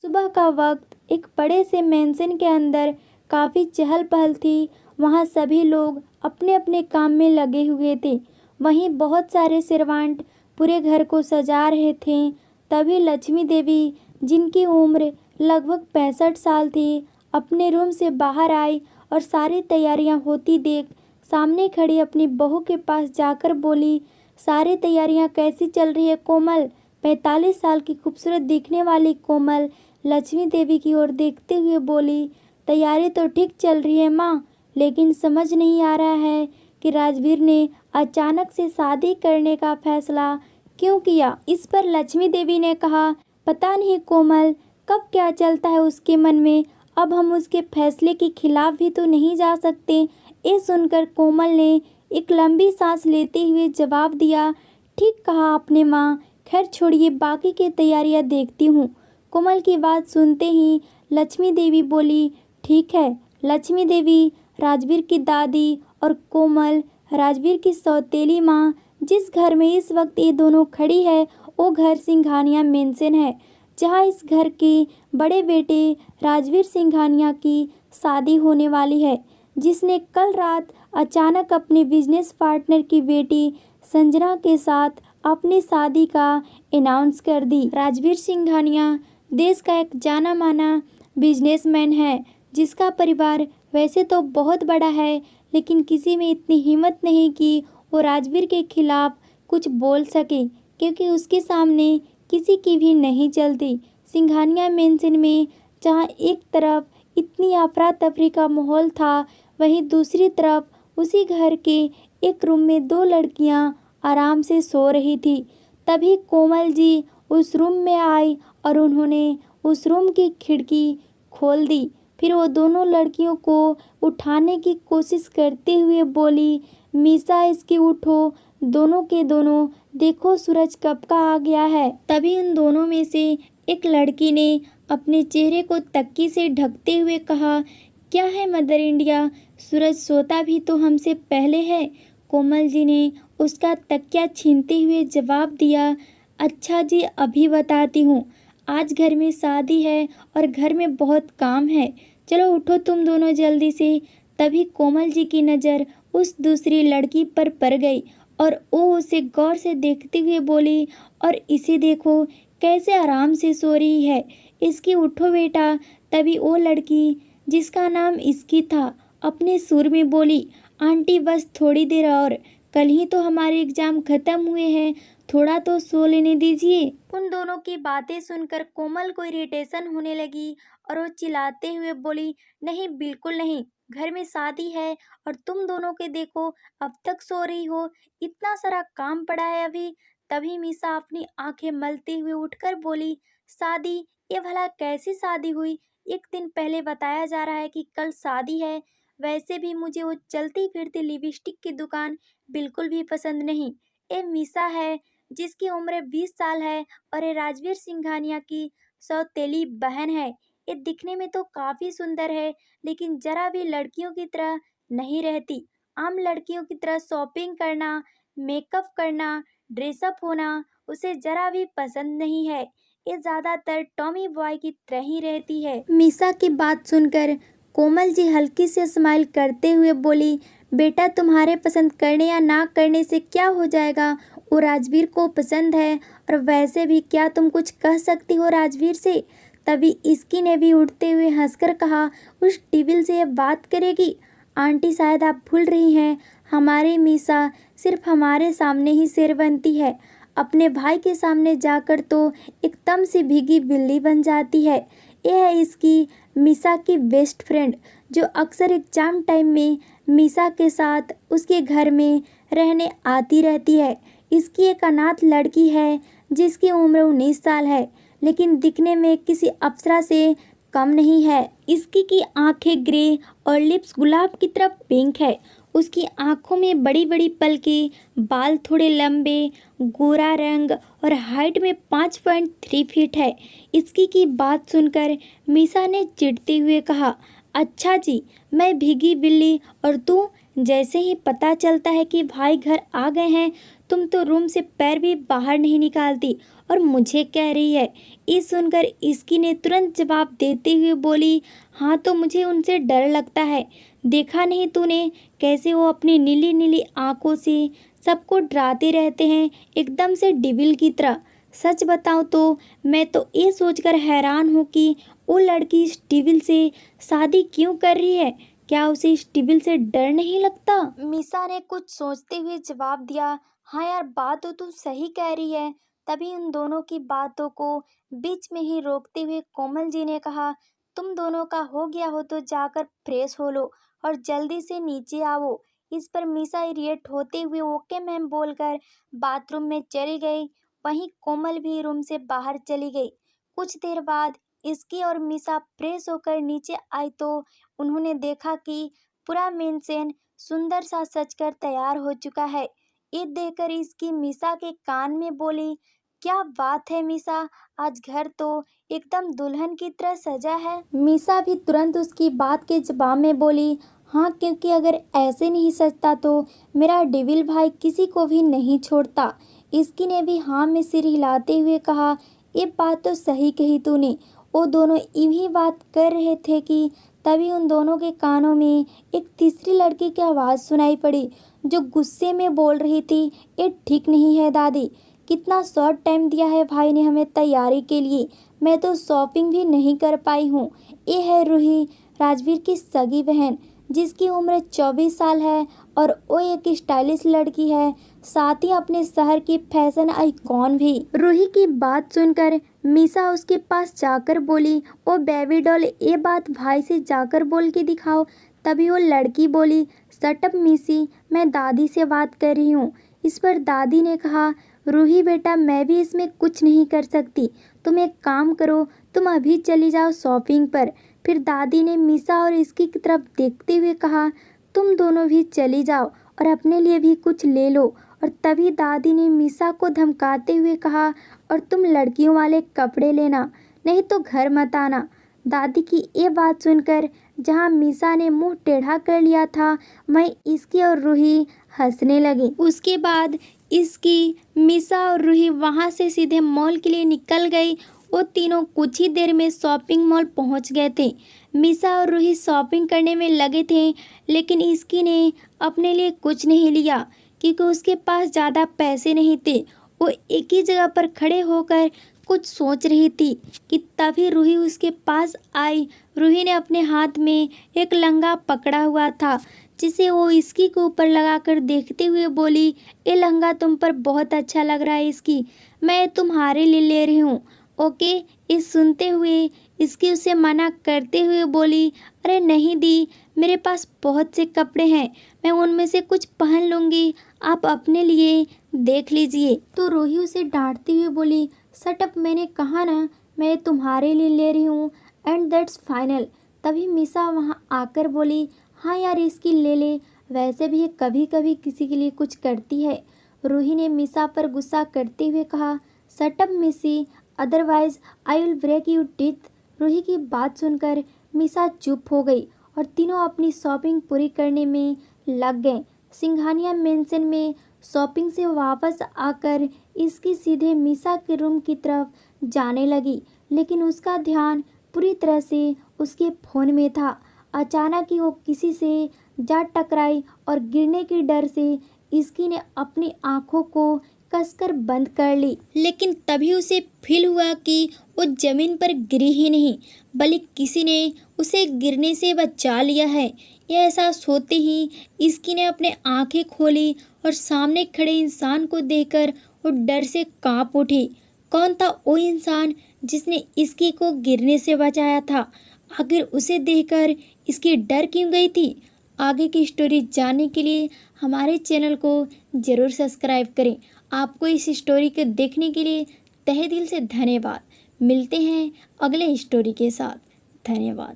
सुबह का वक्त एक बड़े से मेंशन के अंदर काफ़ी चहल पहल थी। वहाँ सभी लोग अपने अपने काम में लगे हुए थे। वहीं बहुत सारे सर्वांट पूरे घर को सजा रहे थे। तभी लक्ष्मी देवी, जिनकी उम्र लगभग 65 साल थी, अपने रूम से बाहर आई और सारी तैयारियां होती देख सामने खड़ी अपनी बहू के पास जाकर बोली, सारी तैयारियां कैसी चल रही है कोमल? 45 साल की खूबसूरत दिखने वाली कोमल लक्ष्मी देवी की ओर देखते हुए बोली, तैयारी तो ठीक चल रही है माँ, लेकिन समझ नहीं आ रहा है कि राजवीर ने अचानक से शादी करने का फैसला क्यों किया। इस पर लक्ष्मी देवी ने कहा, पता नहीं कोमल, कब क्या चलता है उसके मन में। अब हम उसके फैसले के खिलाफ भी तो नहीं जा सकते। ये सुनकर कोमल ने एक लंबी सांस लेते हुए जवाब दिया, ठीक कहा आपने माँ, खैर छोड़िए, बाकी की तैयारियां देखती हूँ। कोमल की बात सुनते ही लक्ष्मी देवी बोली, ठीक है। लक्ष्मी देवी राजवीर की दादी और कोमल राजवीर की सौतेली माँ। जिस घर में इस वक्त ये दोनों खड़ी है वो घर सिंघानिया मेंशन है, जहाँ इस घर के बड़े बेटे राजवीर सिंघानिया की शादी होने वाली है, जिसने कल रात अचानक अपने बिजनेस पार्टनर की बेटी संजना के साथ अपनी शादी का अनाउंस कर दी। राजवीर सिंघानिया देश का एक जाना माना बिजनेसमैन है, जिसका परिवार वैसे तो बहुत बड़ा है, लेकिन किसी में इतनी हिम्मत नहीं कि वो राजवीर के खिलाफ कुछ बोल सके, क्योंकि उसके सामने किसी की भी नहीं चलती। सिंघानिया मेंशन में जहाँ एक तरफ इतनी अफरा तफरी का माहौल था, वहीं दूसरी तरफ उसी घर के एक रूम में दो लड़कियां आराम से सो रही थी। तभी कोमल जी उस रूम में आई और उन्होंने उस रूम की खिड़की खोल दी। फिर वो दोनों लड़कियों को उठाने की कोशिश करते हुए बोली, मीसा इसकी उठो, दोनों के दोनों देखो सूरज कब का आ गया है। तभी उन दोनों में से एक लड़की ने अपने चेहरे को तक्की से ढकते हुए कहा, क्या है मदर इंडिया, सूरज सोता भी तो हमसे पहले है। कोमल जी ने उसका तकिया छीनते हुए जवाब दिया, अच्छा जी, अभी बताती हूँ, आज घर में शादी है और घर में बहुत काम है, चलो उठो तुम दोनों जल्दी से। तभी कोमल जी की नज़र उस दूसरी लड़की पर पड़ गई और वो उसे गौर से देखते हुए बोली, और इसे देखो कैसे आराम से सो रही है, इसकी उठो बेटा। तभी वो लड़की, जिसका नाम इसकी था, अपने सुर में बोली, आंटी बस थोड़ी देर और, कल ही तो हमारे एग्ज़ाम ख़त्म हुए हैं, थोड़ा तो सो लेने दीजिए। उन दोनों की बातें सुनकर कोमल को इरिटेशन होने लगी और वो चिल्लाते हुए बोली, नहीं बिल्कुल नहीं, घर में शादी है और तुम दोनों के देखो अब तक सो रही हो, इतना सारा काम पड़ा है अभी। तभी मीसा अपनी आंखें मलते हुए उठकर बोली, शादी? ये भला कैसी शादी हुई? एक दिन पहले बताया जा रहा है कि कल शादी है। वैसे भी मुझे वो चलती फिरती लिपस्टिक की दुकान बिल्कुल भी पसंद नहीं। ये मीसा है, जिसकी उम्र 20 साल है, और ये राजवीर सिंघानिया की सौतेली बहन है। ये दिखने में तो काफ़ी सुंदर है, लेकिन जरा भी लड़कियों की तरह नहीं रहती। आम लड़कियों की तरह शॉपिंग करना, मेकअप करना, ड्रेसअप होना उसे जरा भी पसंद नहीं है। ये ज़्यादातर टॉमी बॉय की तरह ही रहती है। मीसा की बात सुनकर कोमल जी हल्की से स्माइल करते हुए बोली, बेटा तुम्हारे पसंद करने या ना करने से क्या हो जाएगा, वो राजवीर को पसंद है, और वैसे भी क्या तुम कुछ कह सकती हो राजवीर से। तभी इसकी ने भी उठते हुए हंसकर कहा, उस टिबिल से ये बात करेगी। आंटी शायद आप भूल रही हैं, हमारी मीसा सिर्फ हमारे सामने ही शेर बनती है, अपने भाई के सामने जाकर तो एकदम से भीगी बिल्ली बन जाती है। यह है इसकी मीसा की बेस्ट फ्रेंड, जो अक्सर एग्जाम टाइम में मीसा के साथ उसके घर में रहने आती रहती है। इसकी एक अनाथ लड़की है, जिसकी उम्र 19 साल है, लेकिन दिखने में किसी अप्सरा से कम नहीं है। इसकी की आंखें ग्रे और लिप्स गुलाब की तरफ पिंक है। उसकी आंखों में बड़ी बड़ी पलकें, बाल थोड़े लंबे, गोरा रंग और हाइट में 5.3 फीट है। इसकी की बात सुनकर मीसा ने चिढ़ते हुए कहा, अच्छा जी, मैं भीगी बिल्ली और तू? जैसे ही पता चलता है कि भाई घर आ गए हैं तुम तो रूम से पैर भी बाहर नहीं निकालती और मुझे कह रही है। ये सुनकर इसकी ने तुरंत जवाब देते हुए बोली, हाँ तो मुझे उनसे डर लगता है। देखा नहीं तूने कैसे वो अपनी नीली नीली आंखों से सबको डराते रहते हैं, एकदम से डिविल की तरह। सच बताऊं तो मैं तो ये सोचकर हैरान हूँ कि वो लड़की इस डिविल से शादी क्यों कर रही है। क्या उसे इस डिविल से डर नहीं लगता? मीसा ने कुछ सोचते हुए जवाब दिया, हाँ यार बात तो तू सही कह रही है। तभी उन दोनों की बातों को बीच में ही रोकते हुए कोमल जी ने कहा, तुम दोनों का हो गया हो तो जाकर फ्रेश हो लो और जल्दी से नीचे आओ। इस पर मीसा इरिएट होते हुए ओके मैम बोलकर बाथरूम में चली गई। वहीं कोमल भी रूम से बाहर चली गई। कुछ देर बाद इसकी और मीसा फ्रेश होकर नीचे आई तो उन्होंने देखा कि पूरा मेंशन सुंदर सा सजकर तैयार हो चुका है। ये देखकर इसकी मीसा के कान में बोली, क्या बात है मीसा, आज घर तो एकदम दुल्हन की तरह सजा है। मीसा भी तुरंत उसकी बात के जवाब में बोली, हाँ क्योंकि अगर ऐसे नहीं सजता तो मेरा डेविल भाई किसी को भी नहीं छोड़ता। इसकी ने भी हाँ में सिर हिलाते हुए कहा, ये बात तो सही कही तूने। वो दोनों यही बात कर रहे थे कि तभी उन दोनों के कानों में एक तीसरी लड़की की आवाज़ सुनाई पड़ी जो गुस्से में बोल रही थी, ये ठीक नहीं है दादी, कितना शॉर्ट टाइम दिया है भाई ने हमें तैयारी के लिए, मैं तो शॉपिंग भी नहीं कर पाई हूँ। ये है रूही, राजवीर की सगी बहन, जिसकी उम्र 24 साल है और वो एक स्टाइलिश लड़की है, साथ ही अपने शहर की फैशन आइकॉन भी। रूही की बात सुनकर मीसा उसके पास जाकर बोली, ओ बेबी डॉल, ये बात भाई से जाकर बोल के दिखाओ। तभी वो लड़की बोली, शट अप मिसी, मैं दादी से बात कर रही हूँ। इस पर दादी ने कहा, रूही बेटा मैं भी इसमें कुछ नहीं कर सकती, तुम एक काम करो, तुम अभी चली जाओ शॉपिंग पर। फिर दादी ने मीसा और इसकी तरफ देखते हुए कहा, तुम दोनों भी चली जाओ और अपने लिए भी कुछ ले लो। और तभी दादी ने मीसा को धमकाते हुए कहा, और तुम लड़कियों वाले कपड़े लेना, नहीं तो घर मत आना। दादी की ये बात सुनकर जहाँ मीसा ने मुंह टेढ़ा कर लिया था, वहीं इसकी और रूही हंसने लगी। उसके बाद इसकी, मीसा और रूही वहाँ से सीधे मॉल के लिए निकल गई। वो तीनों कुछ ही देर में शॉपिंग मॉल पहुँच गए थे। मीसा और रूही शॉपिंग करने में लगे थे, लेकिन इसकी ने अपने लिए कुछ नहीं लिया क्योंकि उसके पास ज़्यादा पैसे नहीं थे। वो एक ही जगह पर खड़े होकर कुछ सोच रही थी कि तभी रूही उसके पास आई। रूही ने अपने हाथ में एक लहंगा पकड़ा हुआ था, जिसे वो इसकी के ऊपर लगाकर देखते हुए बोली, ये लहंगा तुम पर बहुत अच्छा लग रहा है इसकी, मैं तुम्हारे लिए ले रही हूँ, ओके। ये सुनते हुए इसकी उसे मना करते हुए बोली, अरे नहीं दी, मेरे पास बहुत से कपड़े हैं, मैं उनमें से कुछ पहन लूँगी, आप अपने लिए देख लीजिए। तो रूही उसे डांटती हुए बोली, शट अप, मैंने कहा ना मैं तुम्हारे लिए ले रही हूँ एंड दैट्स फाइनल। तभी मीसा वहाँ आकर बोली, हाँ यार इसकी ले ले, वैसे भी ये कभी कभी किसी के लिए कुछ करती है। रूही ने मीसा पर गुस्सा करते हुए कहा, shut up Missy, otherwise I will break you teeth. Ruhi की बात सुनकर मीसा चुप हो गई और तीनों अपनी शॉपिंग पूरी करने में लग गए। सिंघानिया मेंशन में शॉपिंग से वापस आकर इसकी सीधे मीसा के रूम की तरफ जाने लगी, लेकिन उसका ध्यान पूरी तरह से उसके फ़ोन में था। अचानक ही वो किसी से जा टकराई और गिरने के डर से इसकी ने अपनी आंखों को कसकर बंद कर ली। लेकिन तभी उसे फील हुआ कि वो जमीन पर गिरी ही नहीं, बल्कि किसी ने उसे गिरने से बचा लिया है। यह एहसास होते ही इसकी ने अपने आंखें खोली और सामने खड़े इंसान को देखकर वो डर से कांप उठी। कौन था वो इंसान जिसने इसकी को गिरने से बचाया था? आखिर उसे देखकर इसकी डर क्यों गई थी? आगे की स्टोरी जानने के लिए हमारे चैनल को ज़रूर सब्सक्राइब करें। आपको इस स्टोरी को देखने के लिए तहे दिल से धन्यवाद। मिलते हैं अगले स्टोरी के साथ। धन्यवाद।